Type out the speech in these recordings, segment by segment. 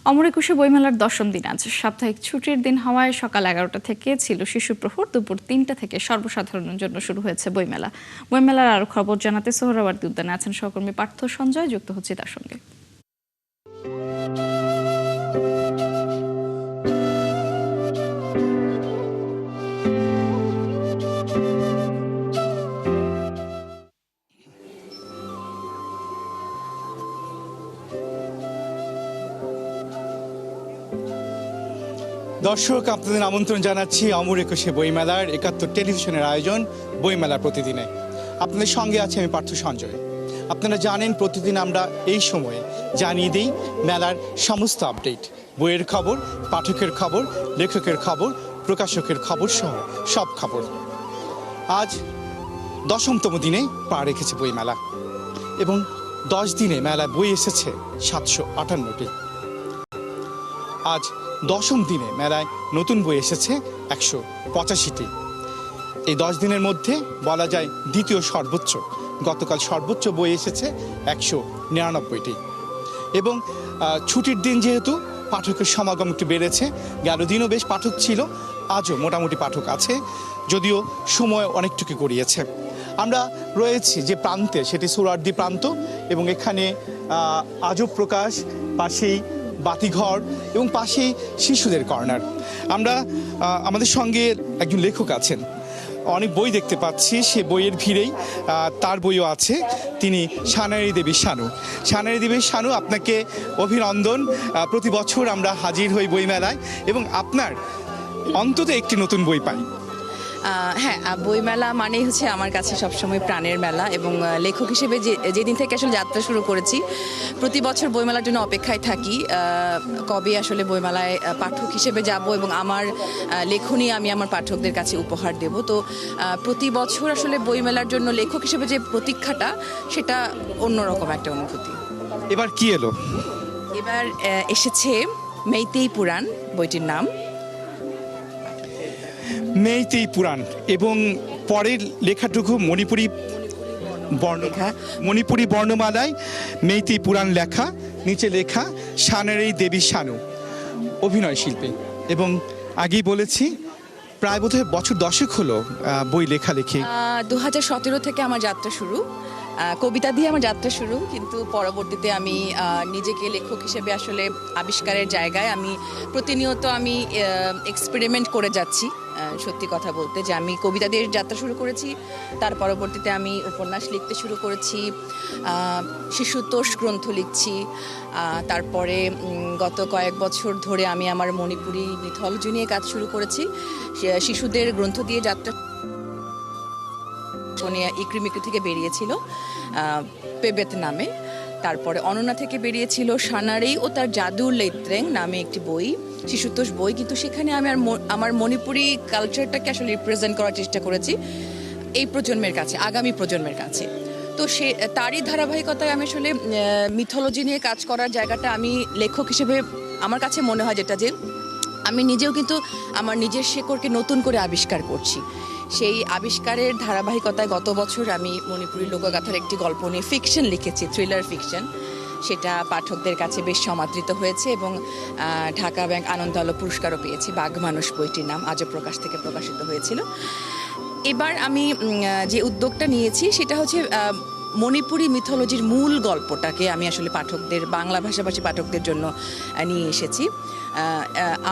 অমর একুশে বইমেলার 10ম দিন আজ। সাপ্তাহিক ছুটির দিন হওয়ায় সকাল 11টা থেকে ছিল শিশু প্রহর, দুপুর 3টা থেকে সর্বসাধারণের জন্য শুরু হয়েছে বইমেলা। বইমেলার আরো খবর জানাতে সোহরাওয়ার্দী উদ্যানে আছেন সহকর্মী পার্থ সঞ্জয়, যুক্ত হচ্ছে তার সঙ্গে। দর্শক, আপনাদের আমন্ত্রণ জানাচ্ছি অমর একুশে বইমেলার 71 টেলিভিশনের আয়োজন বইমেলা প্রতিদিনে। আপনাদের সঙ্গে আছে আমি পার্থ সঞ্জয়। আপনারা জানেন প্রতিদিন আমরা এই সময়ে জানিয়ে দিই মেলার সমস্ত আপডেট, বইয়ের খবর, পাঠকের খবর, লেখকের খবর, প্রকাশকের খবর সহ সব খবর। আজ 10তম দিনে পা রেখেছে বইমেলা এবং 10 দিনে মেলায় বই এসেছে 758টি। আজ 10ম দিনে মেলায় নতুন বই এসেছে 185টি। এই 10 দিনের মধ্যে বলা যায় দ্বিতীয় সর্বোচ্চ। গতকাল সর্বোচ্চ বই এসেছে 199টি। এবং ছুটির দিন যেহেতু পাঠকের সমাগম একটু বেড়েছে। গেল দিনও বেশ পাঠক ছিল, আজও মোটামুটি পাঠক আছে, যদিও সময় অনেকটুকু গড়িয়েছে। আমরা রয়েছি যে প্রান্তে, সেটি সোহরাওয়ার্দী প্রান্ত, এবং এখানে আজব প্রকাশ, পাশেই বাতিঘর এবং পাশেই শিশুদের কর্নার। আমরা আমাদের সঙ্গে একজন লেখক আছেন, অনেক বই দেখতে পাচ্ছি, সে বইয়ের ভিড়েই তার বইও আছে। তিনি সানারী দেবী শানু। সানারী দেবী শানু, আপনাকে অভিনন্দন। প্রতি বছর আমরা হাজির হই বইমেলায় এবং আপনার অন্তত একটি নতুন বই পাই। হ্যাঁ, বইমেলা মানেই হচ্ছে আমার কাছে সবসময় প্রাণের মেলা, এবং লেখক হিসেবে যেদিন থেকে আসলে যাত্রা শুরু করেছি প্রতি বছর বইমেলার জন্য অপেক্ষায় থাকি, কবে আসলে বইমেলায় পাঠক হিসেবে যাব এবং আমার লেখনী আমি আমার পাঠকদের কাছে উপহার দেব। তো প্রতি বছর আসলে বইমেলার জন্য লেখক হিসেবে যে প্রতীক্ষাটা, সেটা অন্যরকম একটা অনুভূতি। এবার কি এলো? এবার এসেছে মেইতেই পুরাণ, বইটির নাম। মেইতেই পুরাণ, এবং পরের লেখাটুকু মণিপুরি বর্ণমালায় মেইতেই পুরাণ লেখা, নিচে লেখা সানারী দেবী শানু, অভিনয় শিল্পী। এবং আগেই বলেছি প্রায় বোধহয় বছর 10 হলো বই লেখালেখি। 2017 থেকে আমার যাত্রা শুরু, কবিতা দিয়ে আমার যাত্রা শুরু, কিন্তু পরবর্তীতে আমি নিজেকে লেখক হিসেবে আসলে আবিষ্কারের জায়গায় আমি প্রতিনিয়ত আমি এক্সপেরিমেন্ট করে যাচ্ছি। সত্যি কথা বলতে, যে আমি কবিতা দিয়ে যাত্রা শুরু করেছি, তার পরবর্তীতে আমি উপন্যাস লিখতে শুরু করেছি, শিশুতোষ গ্রন্থ লিখছি, তারপরে গত কয়েক বছর ধরে আমি আমার মণিপুরি মিথোলজি নিয়ে কাজ শুরু করেছি। শিশুদের গ্রন্থ দিয়ে যাত্রা ইক্রিমিক্রি থেকে বেরিয়েছিল পেবেত নামে, তারপরে অনন্যা থেকে বেরিয়েছিল সানারী ও তার জাদুর লেত্রেং নামে একটি বই, শিশুতোষ বই, কিন্তু সেখানে আমি আমার মণিপুরি কালচারটাকে আসলে রিপ্রেজেন্ট করার চেষ্টা করেছি এই প্রজন্মের কাছে, আগামী প্রজন্মের কাছে। তো তারই ধারাবাহিকতায় আমি আসলে মিথোলজি নিয়ে কাজ করার জায়গাটা আমি লেখক হিসেবে আমার কাছে মনে হয় যেটা, যে আমি নিজেও কিন্তু আমার নিজের শেকড়কে নতুন করে আবিষ্কার করছি। সেই আবিষ্কারের ধারাবাহিকতায় গত বছর আমি মণিপুরি লোকগাথার একটি গল্প নিয়ে ফিকশন লিখেছি, থ্রিলার ফিকশন। সেটা পাঠকদের কাছে বেশ সমাদৃত হয়েছে এবং ঢাকা ব্যাংক আনন্দ আলো পুরস্কারও পেয়েছি। বাঘ মানুষ বইটির নাম, আজব প্রকাশ থেকে প্রকাশিত হয়েছিল। এবার আমি যে উদ্যোগটা নিয়েছি সেটা হচ্ছে মণিপুরি মিথোলজির মূল গল্পটাকে আমি আসলে পাঠকদের, বাংলা ভাষাভাষী পাঠকদের জন্য নিয়ে এসেছি।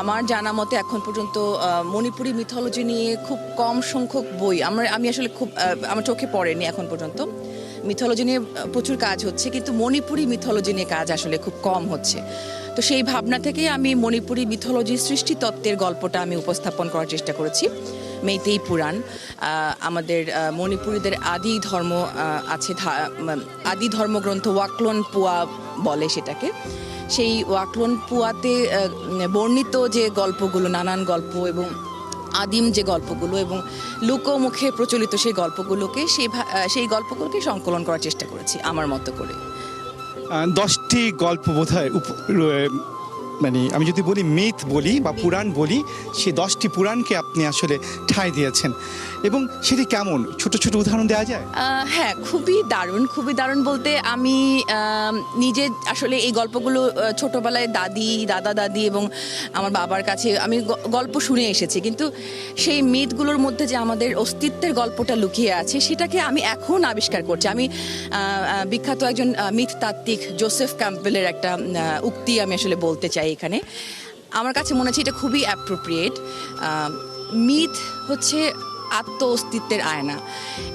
আমার জানা মতে এখন পর্যন্ত মণিপুরি মিথোলজি নিয়ে খুব কম সংখ্যক বই আমি আসলে আমার চোখে পড়েনি এখন পর্যন্ত। মিথোলজি নিয়ে প্রচুর কাজ হচ্ছে, কিন্তু মণিপুরি মিথোলজি নিয়ে কাজ আসলে খুব কম হচ্ছে। তো সেই ভাবনা থেকেই আমি মণিপুরি মিথোলজির সৃষ্টি তত্ত্বের গল্পটা আমি উপস্থাপন করার চেষ্টা করেছি। মেইতেই পুরাণ, আমাদের মণিপুরীদের আদি ধর্ম আছে, আদি ধর্মগ্রন্থ ওয়াকলন পুয়া বলে সেটাকে। সেই ওয়াকলন পুয়াতে বর্ণিত যে গল্পগুলো, নানান গল্প এবং আদিম যে গল্পগুলো এবং লোকমুখে প্রচলিত সেই গল্পগুলোকে সেই গল্পগুলোকে সংকলন করার চেষ্টা করেছি আমার মতো করে। 10টি গল্প বোধহয় মানে আমি যদি বলি মিথ বলি বা পুরাণ বলি, সেই 10টি পুরাণকে আপনি আসলে ঠাঁই দিয়েছেন, এবং সেটি কেমন, ছোট ছোট উদাহরণ দেওয়া যায়? হ্যাঁ, খুবই দারুণ বলতে আমি নিজে আসলে এই গল্পগুলো ছোটবেলায় দাদা দাদি এবং আমার বাবার কাছে আমি গল্প শুনে এসেছি, কিন্তু সেই মিথগুলোর মধ্যে যে আমাদের অস্তিত্বের গল্পটা লুকিয়ে আছে সেটাকে আমি এখন আবিষ্কার করছি। আমি বিখ্যাত একজন মিথতাত্ত্বিক জোসেফ ক্যাম্পবেলের একটা উক্তি আমি আসলে বলতে চাই এখানে। আমার কাছে মনে হচ্ছে এটা খুবই অ্যাপ্রোপ্রিয়েট। মিথ হচ্ছে আত্ম অস্তিত্বের আয়না,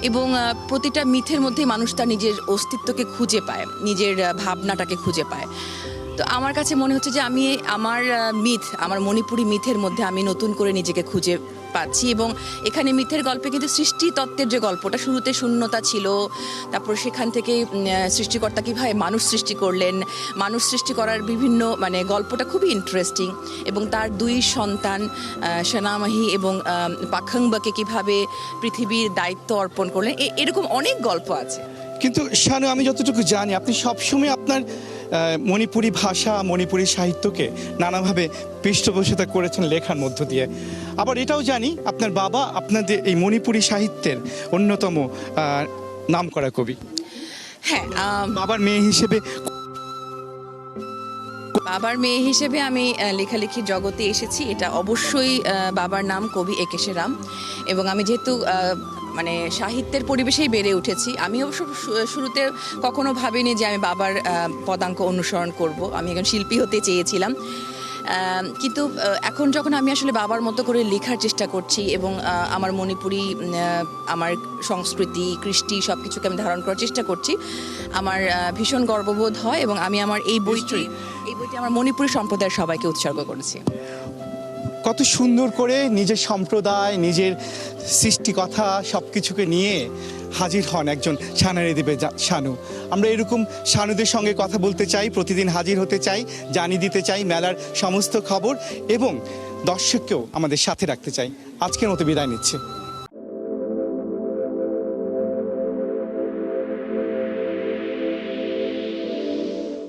এবং প্রতিটা মিথের মধ্যে মানুষ তার নিজের অস্তিত্বকে খুঁজে পায়, নিজের ভাবনাটাকে খুঁজে পায়। তো আমার কাছে মনে হচ্ছে যে আমি আমার মণিপুরি মিথের মধ্যে আমি নতুন করে নিজেকে খুঁজে পাচ্ছি, এবং এখানে মিথের গল্পে কিন্তু সৃষ্টি তত্ত্বের যে গল্পটা, শুরুতে শূন্যতা ছিল, তারপর সেখান থেকে সৃষ্টিকর্তা কীভাবে মানুষ সৃষ্টি করলেন, মানুষ সৃষ্টি করার বিভিন্ন গল্পটা খুবই ইন্টারেস্টিং, এবং তার 2 সন্তান সেনামাহি এবং পাখাংবাকে কীভাবে পৃথিবীর দায়িত্ব অর্পণ করলেন, এরকম অনেক গল্প আছে। কিন্তু শানু, আমি যতটুকু জানি আপনি সবসময় আপনার মণিপুরি ভাষা, মণিপুরি সাহিত্যকে নানাভাবে পৃষ্ঠপোষকতা করেছেন লেখার মধ্য দিয়ে। আবার এটাও জানি আপনার বাবা আপনাদের এই মণিপুরি সাহিত্যের অন্যতম নামকরা কবি। হ্যাঁ, বাবার মেয়ে হিসেবে আমি লেখালেখির জগতে এসেছি, এটা অবশ্যই বাবার নাম কবি একেশে রাম, এবং আমি যেহেতু সাহিত্যের পরিবেশেই বেড়ে উঠেছি, আমি অবশ্য শুরুতে কখনো ভাবিনি যে আমি বাবার পদাঙ্ক অনুসরণ করব। আমি একজন শিল্পী হতে চেয়েছিলাম, কিন্তু এখন যখন আমি আসলে বাবার মতো করে লেখার চেষ্টা করছি, এবং আমার মণিপুরি আমার সংস্কৃতি, কৃষ্টি সব কিছুকে আমি ধারণ করার চেষ্টা করছি, আমার ভীষণ গর্ববোধ হয়, এবং আমি আমার এই বইটি আমার মণিপুরি সম্প্রদায়ের সবাইকে উৎসর্গ করেছি। কত সুন্দর করে নিজের সম্প্রদায়, নিজের সৃষ্টি কথা সব কিছুকে নিয়ে হাজির হন একজন ছানারে দিবে শানু। আমরা এরকম শানুদের সঙ্গে কথা বলতে চাই, প্রতিদিন হাজির হতে চাই, জানিয়ে দিতে চাই মেলার সমস্ত খবর, এবং দর্শককেও আমাদের সাথে রাখতে চাই। আজকের মতো বিদায় নিচ্ছি।